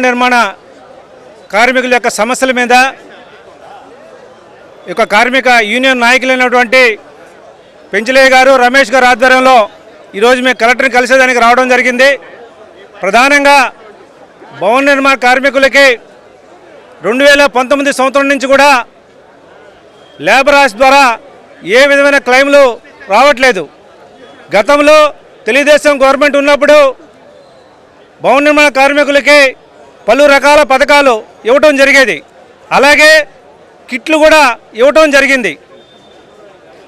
నిర్మాణ కార్మికుల యొక్క సమస్యల మీద కార్మిక యూనియన్ నాయకులైనటువంటి పెంచలయ్య గారు, రమేష్ గారు ఆధ్వర్యంలో ఈరోజు మేము కలెక్టర్ని కలిసేదానికి రావడం జరిగింది. ప్రధానంగా భవన నిర్మాణ కార్మికులకి 2019 సంవత్సరం నుంచి కూడా లేబర్ యాక్ట్ ద్వారా ఏ విధమైన క్లెయిమ్లు రావట్లేదు. గతంలో తెలుగుదేశం గవర్నమెంట్ ఉన్నప్పుడు భవన నిర్మాణ కార్మికులకి పలు రకాల పథకాలు ఇవ్వటం జరిగేది. అలాగే కిట్లు కూడా ఇవ్వటం జరిగింది.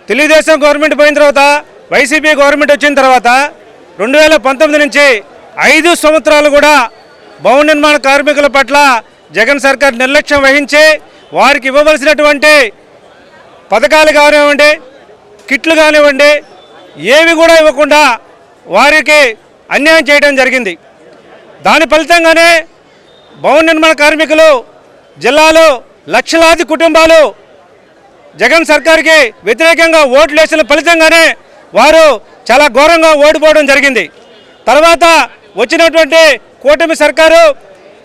తెలుగుదేశం గవర్నమెంట్ పోయిన తర్వాత వైసీపీ గవర్నమెంట్ వచ్చిన తర్వాత 2019 నుంచి 5 సంవత్సరాలు కూడా భవన నిర్మాణ కార్మికుల పట్ల జగన్ సర్కార్ నిర్లక్ష్యం వహించి వారికి ఇవ్వవలసినటువంటి పథకాలు కానివ్వండి, కిట్లు కానివ్వండి, ఏవి కూడా ఇవ్వకుండా వారికి అన్యాయం చేయడం జరిగింది. దాని ఫలితంగానే భవన నిర్మాణ కార్మికులు జిల్లాలో లక్షలాది కుటుంబాలు జగన్ సర్కార్కి వ్యతిరేకంగా ఓట్లు వేసిన ఫలితంగానే వారు చాలా ఘోరంగా ఓడిపోవడం జరిగింది. తర్వాత వచ్చినటువంటి కూటమి సర్కారు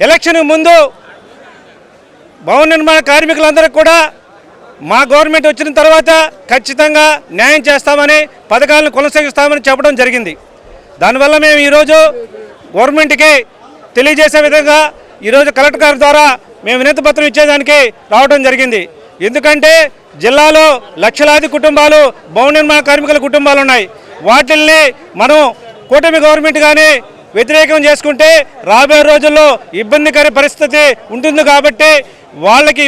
ఎలక్షన్ ముందు భవన నిర్మాణ కార్మికులందరికీ కూడా మా గవర్నమెంట్ వచ్చిన తర్వాత ఖచ్చితంగా న్యాయం చేస్తామని, పథకాలను కొనసాగిస్తామని చెప్పడం జరిగింది. దానివల్ల మేము ఈరోజు గవర్నమెంట్కి తెలియజేసే విధంగా ఈరోజు కలెక్టర్ గారి ద్వారా మేము వినతి పత్రం ఇచ్చేదానికి రావడం జరిగింది. ఎందుకంటే జిల్లాలో లక్షలాది కుటుంబాలు భవన నిర్మాణ కార్మికుల కుటుంబాలు ఉన్నాయి. వాటిల్ని మనం కూటమి గవర్నమెంట్ కానీ వ్యతిరేకం చేసుకుంటే రాబోయే రోజుల్లో ఇబ్బందికర పరిస్థితి ఉంటుంది. కాబట్టి వాళ్ళకి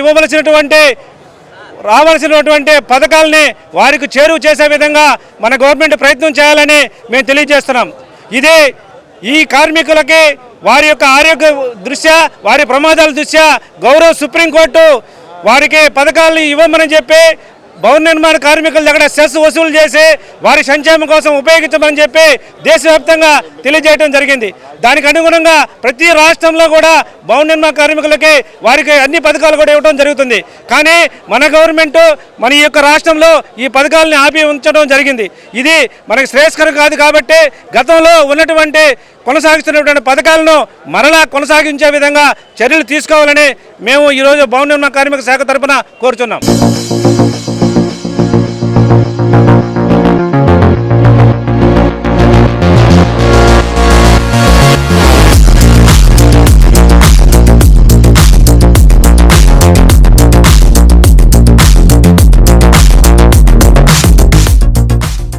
రావాల్సినటువంటి పథకాలని వారికి చేరువ చేసే విధంగా మన గవర్నమెంట్ ప్రయత్నం చేయాలని మేము తెలియజేస్తున్నాం. ఇది ఈ కార్మికులకి వారి యొక్క ఆరోగ్య దృష్ట్యా, వారి ప్రమాదాల దృష్ట్యా గౌరవ సుప్రీంకోర్టు వారికి పథకాలను ఇవ్వమని చెప్పి భవన నిర్మాణ కార్మికుల దగ్గర సెస్ వసూలు చేసి వారి సంక్షేమం కోసం ఉపయోగించమని చెప్పి దేశవ్యాప్తంగా తెలియజేయడం జరిగింది. దానికి అనుగుణంగా ప్రతి రాష్ట్రంలో కూడా భవన నిర్మాణ కార్మికులకి వారికి అన్ని పథకాలు కూడా ఇవ్వడం జరుగుతుంది. కానీ మన గవర్నమెంట్ మన ఈ యొక్క రాష్ట్రంలో ఈ పథకాలని ఆపి ఉంచడం జరిగింది. ఇది మనకు శ్రేయస్కరం కాదు. కాబట్టి గతంలో ఉన్నటువంటి కొనసాగిస్తున్నటువంటి పథకాలను మరలా కొనసాగించే విధంగా చర్యలు తీసుకోవాలని మేము ఈరోజు భవన నిర్మాణ కార్మిక శాఖ తరఫున కోరుతున్నాం.